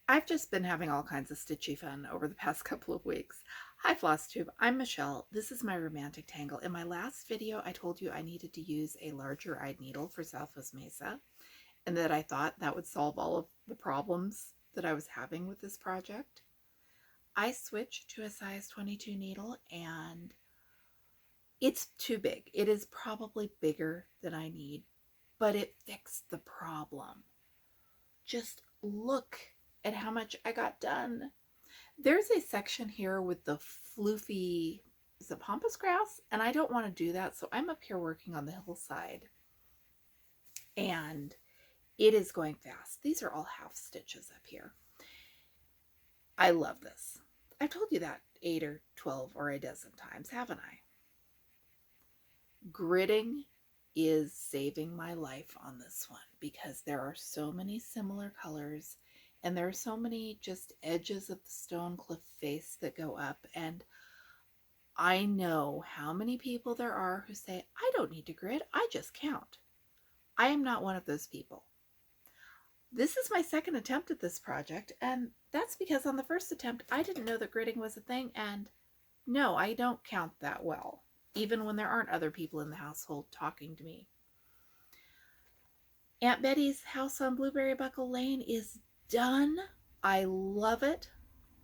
I've just been having all kinds of stitchy fun over the past couple of weeks. Hi Flosstube, I'm Michelle. This is my romantic tangle. In my last video, I told you I needed to use a larger eyed needle for Southwest Mesa and that I thought that would solve all of the problems that I was having with this project. I switched to a size 22 needle and it's too big. It is probably bigger than I need, but it fixed the problem. Just look at how much I got done. There's a section here with the floofy, is it pampas grass? And I don't want to do that, so I'm up here working on the hillside. And it is going fast. These are all half stitches up here. I love this. I've told you that 8 or 12 or a dozen times, haven't I? Gridding is saving my life on this one because there are so many similar colors and there are so many just edges of the stone cliff face that go up, and I know how many people there are who say, I don't need to grid, I just count. I am not one of those people. This is my second attempt at this project, and that's because on the first attempt I didn't know that gridding was a thing, and no, I don't count that well, even when there aren't other people in the household talking to me. Aunt Betty's house on Blueberry Buckle Lane is done. I love it.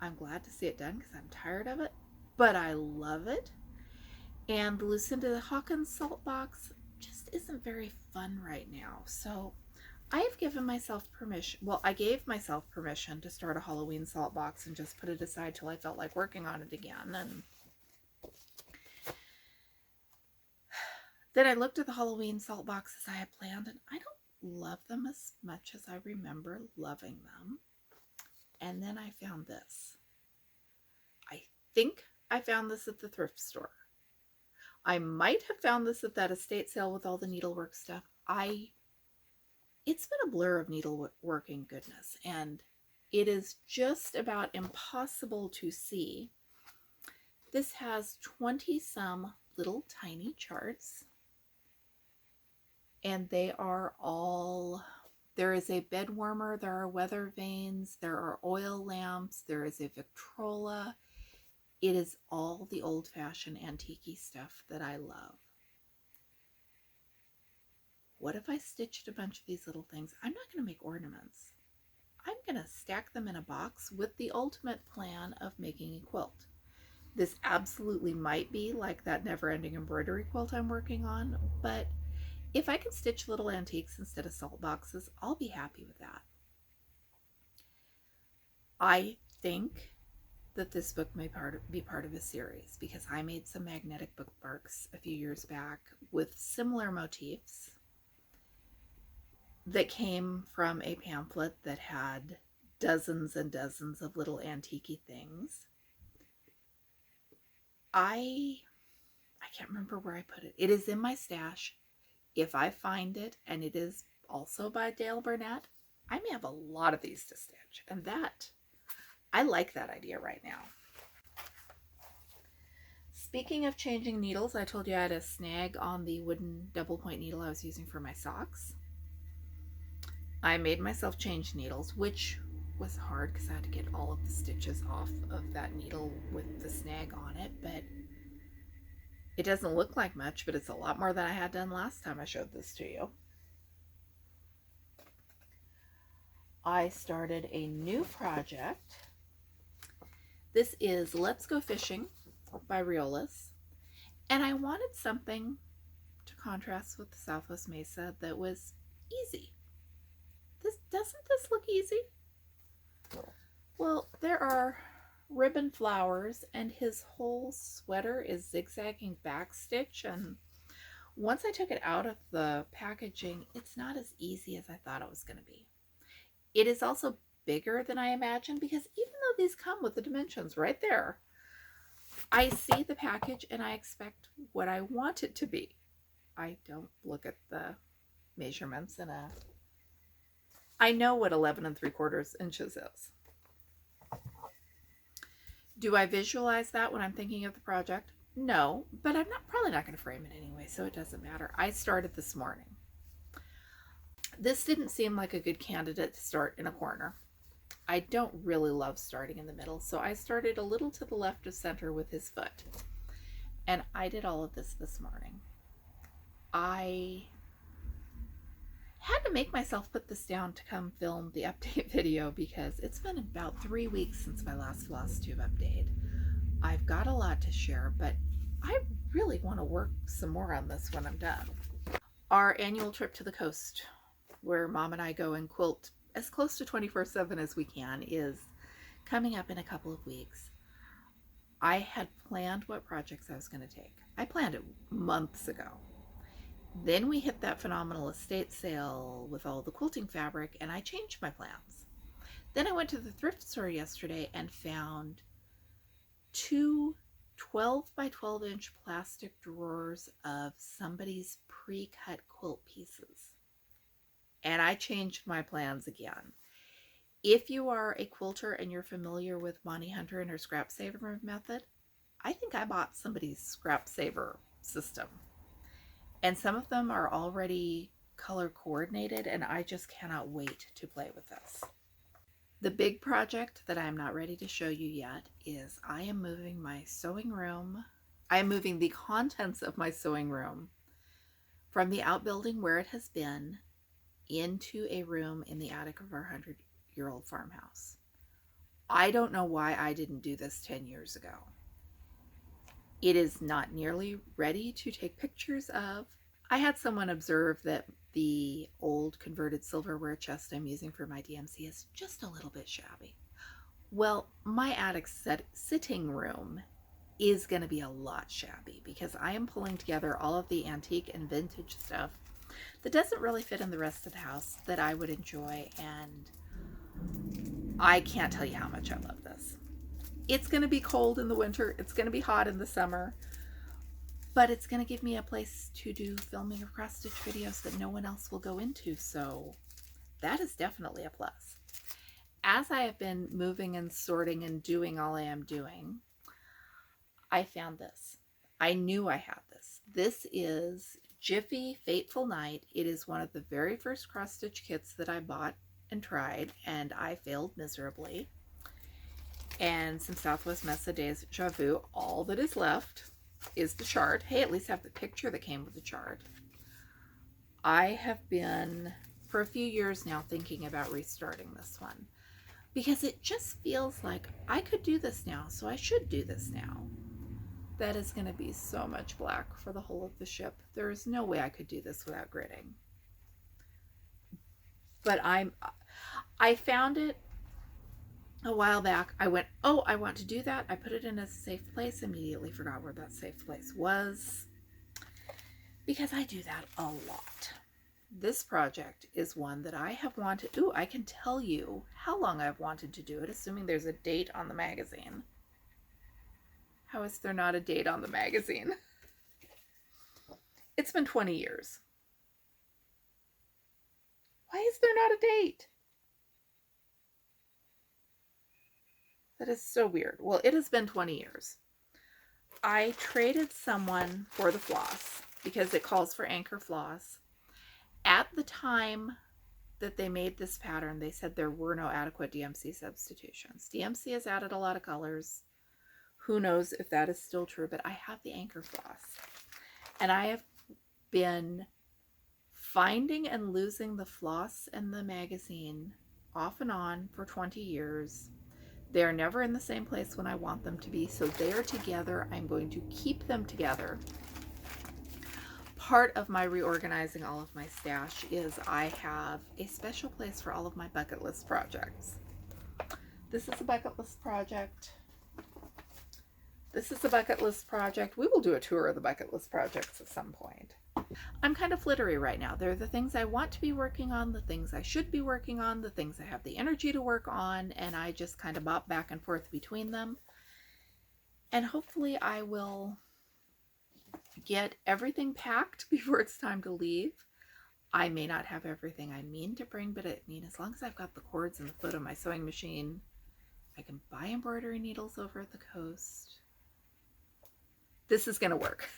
I'm glad to see it done because I'm tired of it, but I love it. And Lucinda Hawkins salt box just isn't very fun right now. So I have given myself permission. Well, I gave myself permission to start a Halloween salt box and just put it aside till I felt like working on it again. And then I looked at the Halloween salt boxes I had planned, and I don't love them as much as I remember loving them. And then I found this. I think I found this at the thrift store. I might have found this at that estate sale with all the needlework stuff. It's been a blur of needleworking goodness, and it is just about impossible to see. This has 20 some little tiny charts, and they are all, there is a bed warmer, there are weather vanes, there are oil lamps, there is a Victrola. It is all the old-fashioned antiquey stuff that I love. What if I stitched a bunch of these little things? I'm not going to make ornaments. I'm going to stack them in a box with the ultimate plan of making a quilt. This absolutely might be like that never-ending embroidery quilt I'm working on, but if I can stitch little antiques instead of salt boxes, I'll be happy with that. I think that this book may be part of a series because I made some magnetic bookmarks a few years back with similar motifs that came from a pamphlet that had dozens and dozens of little antiquey things. I can't remember where I put it. It is in my stash. If I find it, and it is also by Dale Burnett, I may have a lot of these to stitch, and that, I like that idea right now. Speaking of changing needles, I told you I had a snag on the wooden double point needle I was using for my socks. I made myself change needles, which was hard because I had to get all of the stitches off of that needle with the snag on it, but it doesn't look like much, but it's a lot more than I had done last time I showed this to you. I started a new project. This is Let's Go Fishing by Riolas, and I wanted something to contrast with the Southwest Mesa that was easy. Doesn't this look easy? Well, there are ribbon flowers, and his whole sweater is zigzagging backstitch, and once I took it out of the packaging, it's not as easy as I thought it was going to be. It is also bigger than I imagined because even though these come with the dimensions right there, I see the package and I expect what I want it to be. I don't look at the measurements I know what 11 3/4 inches is. Do I visualize that when I'm thinking of the project? No, but I'm probably not going to frame it anyway, so it doesn't matter. I started this morning. This didn't seem like a good candidate to start in a corner. I don't really love starting in the middle, so I started a little to the left of center with his foot. And I did all of this morning. I had to make myself put this down to come film the update video because it's been about 3 weeks since my last Flosstube update. I've got a lot to share, but I really want to work some more on this when I'm done. Our annual trip to the coast, where Mom and I go and quilt as close to 24/7 as we can, is coming up in a couple of weeks. I had planned what projects I was going to take. I planned it months ago. Then we hit that phenomenal estate sale with all the quilting fabric, and I changed my plans. Then I went to the thrift store yesterday and found two 12 by 12 inch plastic drawers of somebody's pre-cut quilt pieces. And I changed my plans again. If you are a quilter and you're familiar with Monty Hunter and her scrap saver method, I think I bought somebody's scrap saver system. And some of them are already color coordinated, and I just cannot wait to play with this. The big project that I'm not ready to show you yet is I am moving my sewing room. I am moving the contents of my sewing room from the outbuilding where it has been into a room in the attic of our 100-year-old farmhouse. I don't know why I didn't do this 10 years ago. It is not nearly ready to take pictures of. I had someone observe that the old converted silverware chest I'm using for my DMC is just a little bit shabby. Well, my attic sitting room is going to be a lot shabby because I am pulling together all of the antique and vintage stuff that doesn't really fit in the rest of the house that I would enjoy, and I can't tell you how much I love this. It's going to be cold in the winter, it's going to be hot in the summer, but it's going to give me a place to do filming of cross stitch videos that no one else will go into, so that is definitely a plus. As I have been moving and sorting and doing all I am doing, I found this. I knew I had this. This is Jiffy Fateful Night. It is one of the very first cross stitch kits that I bought and tried, and I failed miserably. And some Southwest Mesa Deja Vu. All that is left is the chart. Hey, at least I have the picture that came with the chart. I have been, for a few years now, thinking about restarting this one because it just feels like I could do this now, so I should do this now. That is going to be so much black for the whole of the ship. There is no way I could do this without gridding. But I found it a while back. I went, oh, I want to do that. I put it in a safe place, immediately forgot where that safe place was because I do that a lot. This project is one that I have wanted. Ooh, I can tell you how long I've wanted to do it, assuming there's a date on the magazine. How is there not a date on the magazine? It's been 20 years. Why is there not a date? That is so weird. Well, it has been 20 years. I traded someone for the floss because it calls for anchor floss. At the time that they made this pattern, they said there were no adequate DMC substitutions. DMC has added a lot of colors. Who knows if that is still true, but I have the anchor floss. And I have been finding and losing the floss and the magazine off and on for 20 years. They are never in the same place when I want them to be, so they are together. I'm going to keep them together. Part of my reorganizing all of my stash is I have a special place for all of my bucket list projects. This is a bucket list project. This is a bucket list project. We will do a tour of the bucket list projects at some point. I'm kind of flittery right now. They're the things I want to be working on, the things I should be working on, the things I have the energy to work on, and I just kind of bop back and forth between them. And hopefully I will get everything packed before it's time to leave. I may not have everything I mean to bring, but as long as I've got the cords and the foot of my sewing machine, I can buy embroidery needles over at the coast. This is going to work.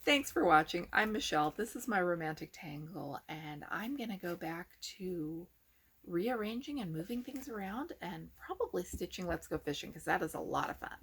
Thanks for watching. I'm Michelle. This is my romantic tangle, and I'm going to go back to rearranging and moving things around, and probably stitching Let's Go Fishing because that is a lot of fun.